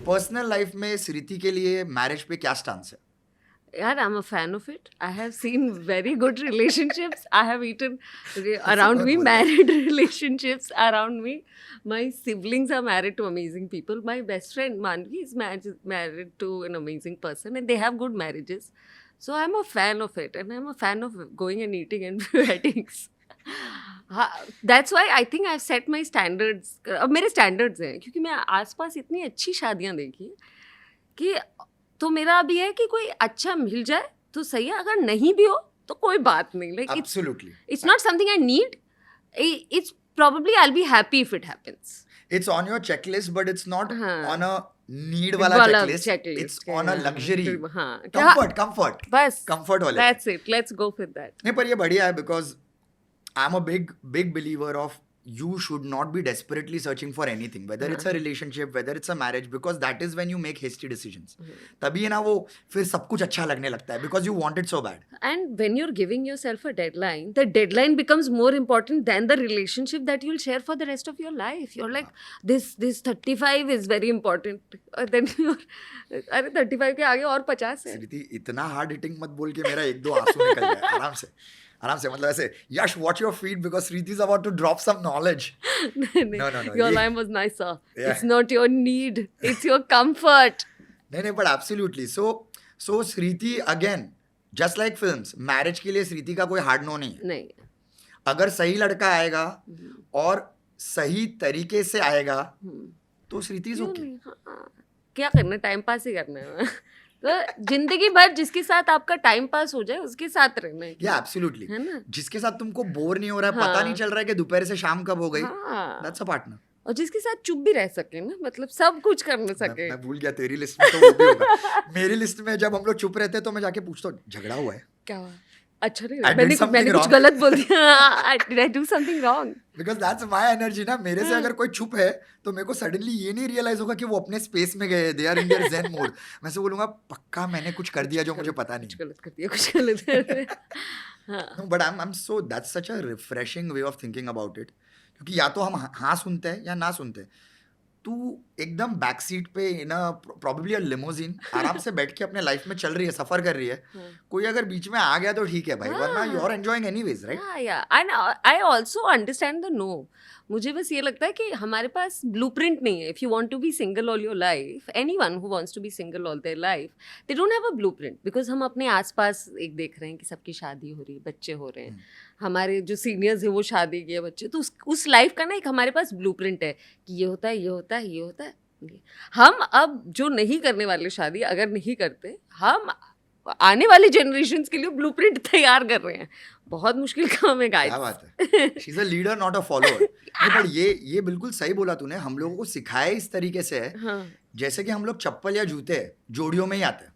Personal life में श्रुति के लिए मैरिज पे क्या स्टांस है? Yeah, I'm a fan of it. I have seen very good relationships. I have eaten around me, married relationships around me. My siblings are married to amazing people. My best friend Manvi is married to an amazing person, and they have good marriages. So I'm a fan of it, and I'm a fan of going and eating and weddings. That's why I think I've set my standards. अब मेरे standards हैं क्योंकि मैं आसपास इतनी अच्छी शादियाँ देखी कि तो मेरा अभी है कि कोई अच्छा मिल जाए तो सही है, अगर नहीं भी हो तो कोई बात नहीं. Like Absolutely. It's not something I need. It's probably I'll be happy if it happens. It's on your checklist, but it's not हाँ. on a need वाला checklist. It's on a luxury. हाँ. Comfort. बस. Comfort वाले. That's it. Let's go with that. नहीं, पर ये बढ़िया है because I'm a big believer of you should not be desperately searching for anything, whether it's a relationship, whether it's a marriage, because that is when you make hasty decisions. तभी है ना वो फिर सब कुछ अच्छा लगने लगता है because you want it so bad. And when you're giving yourself a deadline, the deadline becomes more important than the relationship that you'll share for the rest of your life. You're like, this 35 is very important. Then you're, अरे 35 के आगे और 50 है. श्रुति, इतना hard hitting मत बोल के मेरा एक दो आंसू निकल जाए. आराम से मतलब ऐसे Yash watch your feet because Shruti is about to drop some knowledge. No. Your line was nicer. Yeah. It's not your need. It's your comfort. नहीं but absolutely. So Shruti again, just like films, marriage के लिए श्रुति का कोई hard no नहीं है. नहीं. अगर सही लड़का आएगा और सही तरीके से आएगा तो श्रुति इज ओके. क्या करना है, टाइम पास ही करना है. तो जिंदगी भर जिसके साथ आपका टाइम पास हो जाए उसके साथ रहना है. या एब्सोल्युटली. है ना, जिसके साथ तुमको बोर नहीं हो रहा है, पता नहीं चल रहा है कि दोपहर से शाम कब हो गई. That's a partner. और जिसके साथ चुप भी रह सके ना, मतलब सब कुछ कर सके. मैं भूल गया तेरी लिस्ट में तो वो भी होगा. मेरी लिस्ट में जब हम लोग चुप रहते हैं तो मैं जाके पूछता हूँ झगड़ा हुआ है क्या हुआ. अच्छा नहीं, मैंने कुछ गलत बोल दिया. Did I do something wrong? Because that's my energy ना. मेरे से अगर कोई चुप है तो मेरे को सडनली ये नहीं रियलाइज होगा कि वो अपने स्पेस में गए. They are in their zen mode. मैं से बोलूंगा पक्का मैंने कुछ कर दिया जो मुझे पता नहीं. कुछ गलत कर दिया, कुछ गलत. No, but I'm so that's such a refreshing way of thinking about it. क्योंकि या तो हम हाँ सुनते हैं या ना सुनते हैं. तू एकदम बैक सीट पे इन प्रॉबेबली अ लिमोजिन आराम से बैठ के अपने लाइफ में चल रही है, सफर कर रही है. कोई अगर बीच में आ गया तो ठीक है भाई, वरना you are enjoying anyways, right? Yeah and I also understand the no. मुझे बस ये लगता है कि हमारे पास ब्लूप्रिंट नहीं है. If you want to be single all your life, anyone who wants to be single all their life, they don't have a blueprint. Because हम अपने आसपास एक देख रहे हैं कि सबकी शादी हो रही है, बच्चे हो रहे हैं. हमारे जो सीनियर्स हैं वो शादी किए बच्चे, तो उस लाइफ का ना एक हमारे पास ब्लूप्रिंट है कि ये होता है, ये होता है, ये होता है. हम अब जो नहीं करने वाले शादी, अगर नहीं करते, हम आने वाली जनरेशंस के लिए ब्लूप्रिंट तैयार कर रहे हैं. बहुत मुश्किल काम है गाइस. क्या बात है. She is a leader not a follower. नहीं पर ये बिल्कुल सही बोला तूने. हम लोगों को सिखाया इस तरीके से है. हाँ. जैसे कि हम लोग चप्पल या जूते जोड़ियों में ही आते हैं,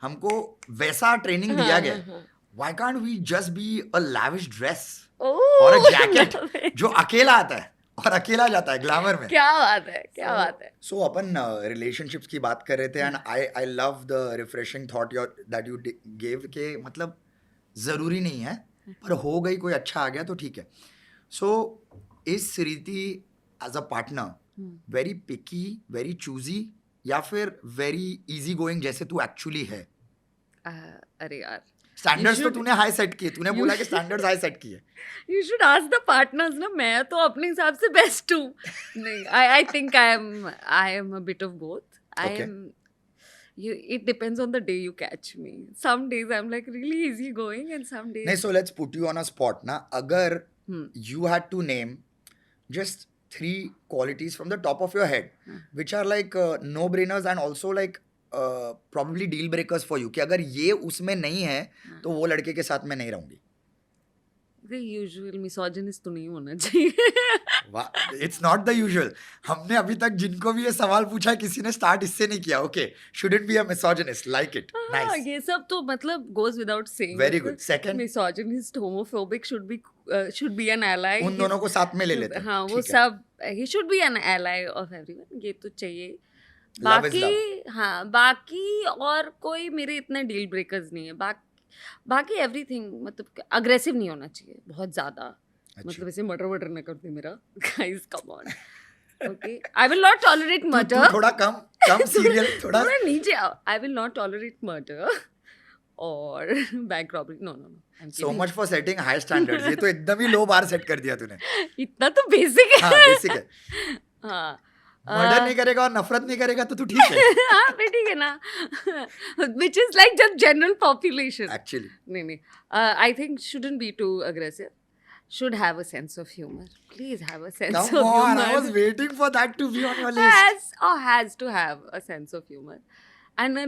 हमको वैसा ट्रेनिंग दिया गया. Why can't we just be a lavish dress or a jacket जो अकेला आता है और अकेला जाता है ग्लैमर में. क्या बात है, क्या बात है. सो अपन रिलेशनशिप्स की बात कर रहे थे and I love the refreshing thought that you gave के मतलब जरूरी नहीं है, पर हो गई कोई अच्छा आ गया तो ठीक है. So is Shruti as a partner very picky, very choosy, या फिर वेरी इजी गोइंग जैसे तू एक्चुअली है? अरे यार, स्टैंडर्ड्स तो तूने हाई सेट किए. तूने बोला कि स्टैंडर्ड्स हाई सेट किए. You should ask the partners ना. मैं तो अपने हिसाब से बेस्ट हूँ. नहीं, I think I am a bit of both. It depends on the day you catch me. Some days I'm like really easy going and some days. नहीं, so let's put you on a spot ना. अगर you had to name just 3 qualities from the top of your head which are like no brainers and also like probably deal breakers for you, कि अगर ये उसमें नहीं है तो वो लड़के के साथ मैं नहीं रहूंगी. यूजुअल मिसोजिनिस्ट तो नहीं होना चाहिए. It's not the usual. हमने अभी तक जिनको भी ये सवाल पूछा है किसी ने स्टार्ट इससे नहीं किया. Okay, shouldn't be a misogynist, like it. Nice. ये सब तो मतलब goes without saying. Very good. Second, misogynist, homophobic should be an ally. उन दोनों को साथ में ले लेते हैं. हाँ, वो सब he should be an ally of everyone. ये तो चाहिए. बाकी और कोई मेरे इतने डील ब्रेकर्स नहीं है. बाकी एवरीथिंग मतलब अग्रेसिव नहीं होना चाहिए बहुत ज़्यादा. मतलब ऐसे मटर न कर दे मेरा. Guys come on. Okay, I will not tolerate मटर. थोड़ा कम कम सीरियल थोड़ा थोड़ा नीचे आओ. I will not tolerate murder or bank robbery. No. I'm so kidding. Much for setting high standards. ये तो एकदम ही लो बार सेट कर दिया तूने. इतना तो बेसिक है. हाँ बेसिक है. हाँ. मर्डर नहीं करेगा और नफरत नहीं करेगा तो तू ठीक है. हाँ फिर ठीक है ना. Which is like just general population. Actually नहीं. I think shouldn't be too aggressive. Should have a sense of humor. Please have a sense come of on, humor. I was waiting for that to be on your list. has to have a sense of humor. And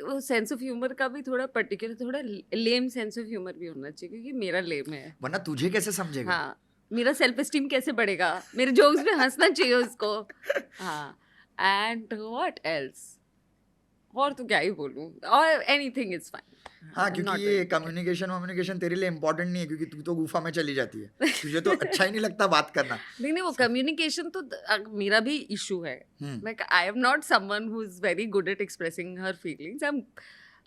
वो sense of humour का भी थोड़ा particular, थोड़ा लेम sense of humour भी होना चाहिए, क्योंकि मेरा लेम है. वरना तुझे कैसे समझेगा. हाँ, मेरा सेल्फ एस्टीम कैसे बढ़ेगा. मेरे जोक्स में हंसना चाहिए उसको. हाँ. एंड व्हाट एल्स, और तो क्या ही बोलूं, और एनीथिंग इज फाइन. हाँ क्योंकि ये कम्युनिकेशन तेरे लिए इम्पोर्टेंट नहीं है, क्योंकि तू तो गुफा में चली जाती है. तुझे तो अच्छा ही नहीं लगता बात करना. नहीं वो कम्युनिकेशन तो मेरा भी इशू है. Like I am not someone who is very good at expressing her feelings.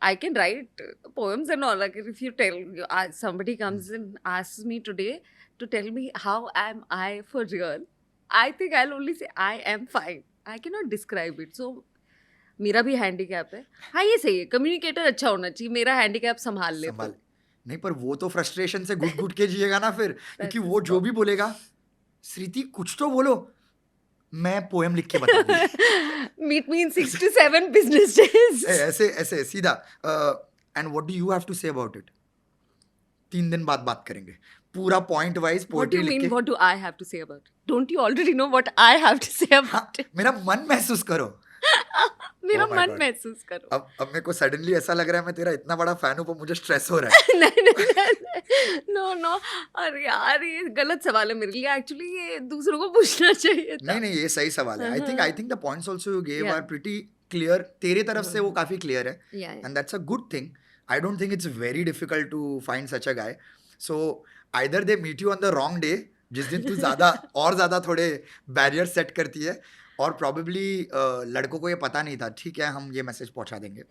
I can write poems and all. Like if you tell somebody comes and asks me today to tell me how am I for real, I think I'll only say I am fine. I cannot describe it. So मेरा भी handicap है. हाँ ये सही है, communicator अच्छा होना चाहिए. मेरा हैंडीकैप संभाल ले. नहीं पर वो तो फ्रस्ट्रेशन से घुट के जिएगा ना फिर, क्योंकि वो जो भी बोलेगा, श्रुति कुछ तो बोलो, मैं पोएम लिख के बता दूंगी. Meet me in 6 to 7 business days. ऐसे सीधा. And what do you have to say about it. 3 दिन बाद बात करेंगे पूरा point wise What do poetry you लिख mean? के. What do I have to say about it? Don't you already know what I have to say about it? मेरा मन महसूस करो. मेरा Oh my मन God. महसूस करो. अब मेरे को सडनली ऐसा लग रहा है मैं तेरा इतना बड़ा फैन हूँ, पर मुझे स्ट्रेस हो रहा है. नहीं. नो. अरे यार ये गलत सवाल है मेरे लिए. एक्चुअली ये दूसरों को पूछना चाहिए था. नहीं ये सही सवाल है. I think the points also you gave Yeah. Are pretty clear. तेरे तरफ से वो काफी क्लियर है. Yeah. And that's a good thing. I don't think it's very difficult to find such a guy. So either they meet you on the wrong day, जिस दिन तू ज़्यादा थोड़े बैरियर सेट करती है, और probably लड़कों को ये पता नहीं था. ठीक है, हम ये मैसेज पहुंचा देंगे.